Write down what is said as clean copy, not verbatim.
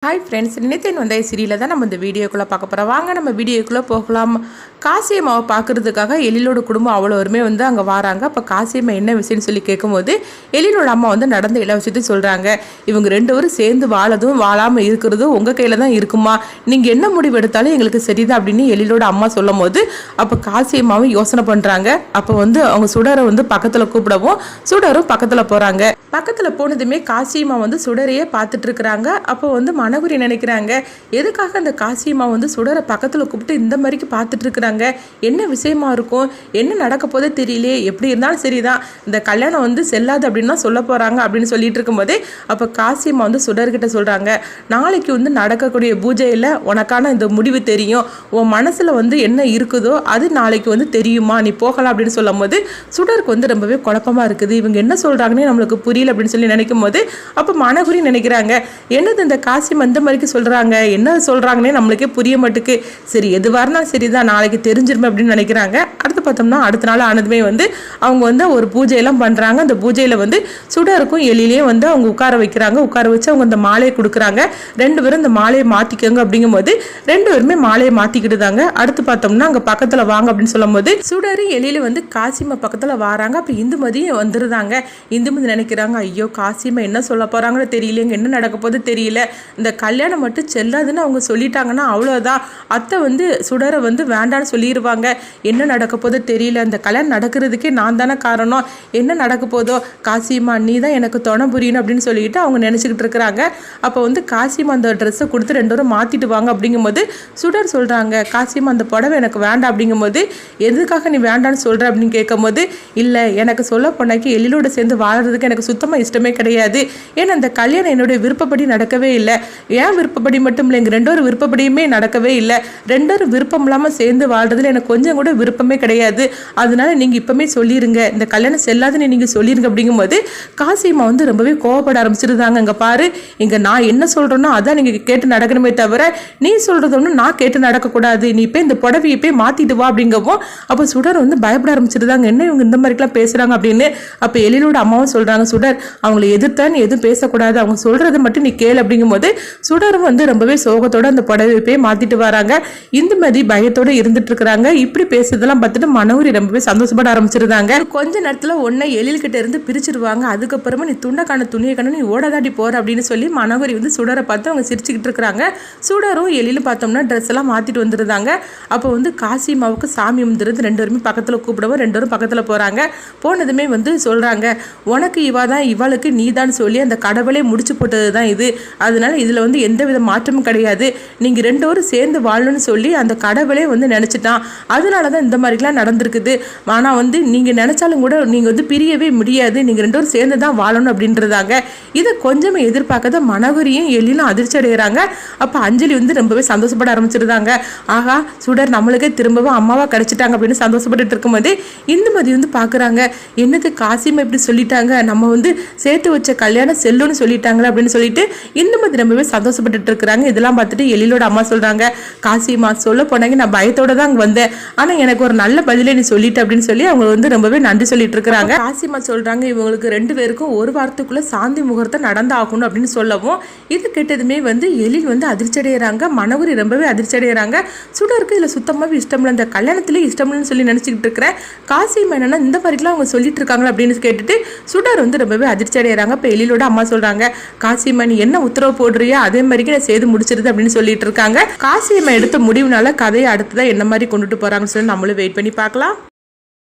Hi friends, நினைத்தேன் வந்த சீரியலில் தான் நம்ம இந்த வீடியோக்குள்ளே பார்க்க போகிறோம். வாங்க நம்ம வீடியோக்குள்ளே போகலாம். காசியம்மாவை பார்க்குறதுக்காக எழிலோட குடும்பம் அவ்வளோருமே அங்கே வராங்க. அப்போ காசியம்மா என்ன விஷயம்னு சொல்லி கேட்கும்போது எழிலோட அம்மா நடந்த எல்லா விஷயத்தையும் சொல்கிறாங்க. இவங்க ரெண்டு பேரும் சேர்ந்து வாழதும் வாழாமல் இருக்கிறதும் உங்கள் கையில் தான் இருக்குமா, நீங்கள் என்ன முடிவு எடுத்தாலும் எங்களுக்கு சரிதான் அப்படின்னு எழிலோட அம்மா சொல்லும் போது அப்போ காசியம்மாவும் யோசனை பண்ணுறாங்க. அப்போ அவங்க சுடரை பக்கத்தில் கூப்பிடவும் சுடரும் பக்கத்தில் போகிறாங்க. பக்கத்தில் போனதுமே காசியம்மா சுடரையே பார்த்துட்டு இருக்கிறாங்க. அப்போ மனகுரி நினைக்கிறாங்க, எதுக்காக அந்த காசியம்மா சுடரை பக்கத்தில் கூப்பிட்டு இந்த மாதிரிக்கு பார்த்துட்டு இருக்கிறாங்க, என்ன விஷயமா இருக்கும், என்ன நடக்க போதே தெரியலையே, எப்படி இருந்தாலும் சரிதான், இந்த கல்யாணம் செல்லாது அப்படின்னு தான் சொல்ல போகிறாங்க அப்படின்னு சொல்லிட்டு இருக்கும்போதே அப்போ காசியம்மா சுடர்கிட்ட சொல்கிறாங்க, நாளைக்கு நடக்கக்கூடிய பூஜையில் உனக்கான இந்த முடிவு தெரியும், உன் மனசில் என்ன இருக்குதோ அது நாளைக்கு தெரியுமா, நீ போகலாம் அப்படின்னு சொல்லும் போது சுடருக்கு ரொம்பவே குழப்பமாக இருக்குது, இவங்க என்ன சொல்கிறாங்கன்னே நம்மளுக்கு புரியல அப்படின்னு சொல்லி நினைக்கும் போது அப்போ மனகுரி நினைக்கிறாங்க, என்னது இந்த காசியம்மா இந்த மாதிரிக்கு சொல்கிறாங்க, என்ன சொல்கிறாங்கன்னே நம்மளுக்கே புரிய மாட்டுக்கு, சரி எதுவாக இருந்தாலும் சரிதான் நாளைக்கு தெரிஞ்சிருமே அப்படின்னு நினைக்கிறாங்க. அடுத்து பார்த்தோம்னா அடுத்த நாள் ஆனதுமே அவங்க ஒரு பூஜையெல்லாம் பண்ணுறாங்க. அந்த பூஜையில் சுடருக்கும் எழிலையும் அவங்க உட்கார வைக்கிறாங்க. உட்கார வச்சு அவங்க அந்த மாலையை கொடுக்குறாங்க. ரெண்டு பேரும் இந்த மாலையை மாற்றிக்கோங்க அப்படிங்கும்போது ரெண்டு பேருமே மாலையை மாற்றிக்கிட்டுதாங்க. அடுத்து பார்த்தோம்னா அங்கே பக்கத்தில் வாங்க அப்படின்னு சொல்லும் போது சுடரு எழில காசியம்மா பக்கத்தில் வராங்க. அப்போ இந்துமதியும் வந்துருந்தாங்க. இந்துமதி நினைக்கிறாங்க, ஐயோ காசியம்மா என்ன சொல்ல போகிறாங்கன்னு தெரியல, என்ன நடக்க போது தெரியல, இந்த கல்யாணம் மட்டும் செல்லாதுன்னு அவங்க சொல்லிட்டாங்கன்னா அவ்வளோதான், அத்தை சுடரை வேண்டான்னு சொல்லிடுவாங்க, என்ன நடக்க போதோ தெரியல, இந்த கல்யாணம் நடக்கிறதுக்கே நான் தானே காரணம், என்ன நடக்க போதோ, காசியம்மா நீ தான் எனக்கு துணை புரியணும் அப்படின்னு சொல்லிட்டு அவங்க நினச்சிக்கிட்டு இருக்கிறாங்க. அப்போ காசியம்மா அந்த ட்ரெஸ்ஸை கொடுத்து ரெண்டு பேரும் மாற்றிட்டு வாங்க அப்படிங்கும்போது சுடர் சொல்கிறாங்க, காசியம்மா அந்த புடவை எனக்கு வேண்டாம் அப்படிங்கும்போது எதுக்காக நீ வேண்டான்னு சொல்கிற அப்படின்னு கேட்கும்போது, இல்லை எனக்கு சொல்ல போனாக்கி எழிலோட சேர்ந்து வாழறதுக்கு எனக்கு சுத்தமாக இஷ்டமே கிடையாது, ஏன்னா அந்த கல்யாணம் என்னுடைய விருப்பப்படி நடக்கவே இல்லை, ஏன் விருப்பப்படி மட்டும் இல்லை எங்கள் ரெண்டோரும் விருப்பப்படியுமே நடக்கவே இல்லை, ரெண்டோரும் விருப்பம் இல்லாமல் சேர்ந்து வாழ்றதுல எனக்கு கொஞ்சம் கூட விருப்பமே கிடையாது, அதனால நீங்கள் இப்போமே சொல்லிடுங்க, இந்த கல்யாணம் செல்லாதுன்னு நீங்கள் சொல்லிடுங்க அப்படிங்கும்போது காசியம்மா ரொம்பவே கோவப்பட ஆரம்பிச்சிருந்தாங்க. இங்கே பாரு, இங்கே நான் என்ன சொல்கிறேனோ அதான் நீங்கள் கேட்டு நடக்கணுமே தவிர நீ சொல்கிறது ஒன்று நான் கேட்டு நடக்கக்கூடாது, நீ இப்போ இந்த புடவையை போய் மாற்றிட்டு வா அப்படிங்கவும் அப்போ சுடர் பயப்பட ஆரம்பிச்சிருந்தாங்க, என்ன இவங்க இந்த மாதிரிலாம் பேசுகிறாங்க அப்படின்னு. அப்போ எழிலோட அம்மாவும் சொல்கிறாங்க, சுடர் அவங்களை எதிர்த்தான்னு எதுவும் பேசக்கூடாது, அவங்க சொல்கிறத மட்டும் நீ கேளு அப்படிங்கும்போது சுடரும் ரொம்பவே சோகத்தோட அந்த புடவை போய் மாற்றிட்டு வராங்க. இந்த மாதிரி பயத்தோடு இருந்துட்டு இருக்கிறாங்க. இப்படி பேசுறதெல்லாம் பார்த்துட்டு மனோரி ரொம்பவே சந்தோஷப்பட ஆரம்பிச்சிருந்தாங்க. கொஞ்ச நேரத்தில் ஒன்றை எழில்கிட்ட இருந்து பிரிச்சிருவாங்க. அதுக்கப்புறமா நீ துண்டக்கான துணியை கண்ணு நீ ஓடதாடி போற அப்படின்னு சொல்லி மனோரி சுடரை பார்த்து அவங்க சிரிச்சுக்கிட்டு இருக்கிறாங்க. சுடரும் எழிலும் பார்த்தோம்னா ட்ரெஸ் எல்லாம் மாற்றிட்டு வந்துருந்தாங்க. அப்போ காசியம்மாவுக்கு சாமி வந்துருந்து ரெண்டு பேருமே பக்கத்தில் கூப்பிடவும் ரெண்டு பேரும் பக்கத்தில் போகிறாங்க. போனதுமே சொல்கிறாங்க, உனக்கு இவா தான் இவளுக்கு நீ தான் சொல்லி அந்த கடவுளே முடிச்சு போட்டது தான் இது, அதனால இதில் எந்த வித மாற்றமும் கிடையாது, நீங்கள் ரெண்டு பேரும் சேர்ந்து வாழணும்னு சொல்லி அந்த கடவுளே நினச்சிட்டான், அதனால தான் இந்த மாதிரிலாம் நடந்திருக்குது, ஆனால் நீங்கள் நினச்சாலும் கூட நீங்கள் பிரியவே முடியாது, நீங்கள் ரெண்டு பேரும் சேர்ந்து தான் வாழணும் அப்படின்றதாங்க. இதை கொஞ்சமே எதிர்பார்க்காத மனோகரியும் எழிலும் அதிர்ச்சி அடைகிறாங்க. அப்போ அஞ்சலி ரொம்பவே சந்தோஷப்பட ஆரம்பிச்சிருந்தாங்க. ஆகா சுடர் நம்மளுக்கே திரும்பவும் அம்மாவா கிடைச்சிட்டாங்க அப்படின்னு சந்தோஷப்பட்டு இருக்கும்போது இந்துமதி பார்க்குறாங்க, என்னது காசியம்மா இப்படி சொல்லிட்டாங்க, நம்ம சேர்த்து வச்ச கல்யாணம் செல்லுன்னு சொல்லிட்டாங்களே அப்படின்னு சொல்லிட்டு இந்துமதி ரொம்பவே சந்தோஷப்பட்டு இருக்கிறாங்க. இதெல்லாம் பார்த்துட்டு எழிலோட அம்மா சொல்றாங்க, காசியம்மா சொல்ல போனாங்க நான் பயத்தோட தான் அங்கே வந்தேன், ஆனால் எனக்கு ஒரு நல்ல பதிலை நீ சொல்லிட்டு அப்படின்னு சொல்லி அவங்க ரொம்பவே நன்றி சொல்லிட்டு இருக்கிறாங்க. காசியம்மா சொல்றாங்க, இவங்களுக்கு ரெண்டு பேருக்கும் ஒரு வாரத்துக்குள்ள சாந்தி முகூர்த்தம் நடந்தாகணும் அப்படின்னு சொல்லவும் இது கேட்டதுமே எழில் அதிர்ச்சி அடைகிறாங்க. மனோகரி ரொம்பவே அதிர்ச்சி அடைகிறாங்க. சுடருக்கு இதில் சுத்தமாகவே இஷ்டம் இல்லை, இந்த கல்யாணத்திலே இஷ்டம் இல்லைன்னு சொல்லி நினச்சிக்கிட்டு இருக்கிறேன். காசியம்மா என்னன்னா இந்த மாதிரிலாம் அவங்க சொல்லிட்டு இருக்காங்களா அப்படின்னு கேட்டுட்டு சுடர் ரொம்பவே அதிர்ச்சி அடைகிறாங்க. இப்போ எழிலோட அம்மா சொல்றாங்க, காசியம்மா நீ என்ன உத்தரவு போடுறியோ அதே மாதிரிக்கு நான் செய்து முடிச்சிருது அப்படின்னு சொல்லிட்டு இருக்காங்க. காசியம்மா எடுத்த முடிவுனால கதையை அடுத்ததான் என்ன மாதிரி கொண்டுட்டு போறாங்கன்னு சொல்லி நம்மளும் வெயிட் பண்ணி பார்க்கலாம்.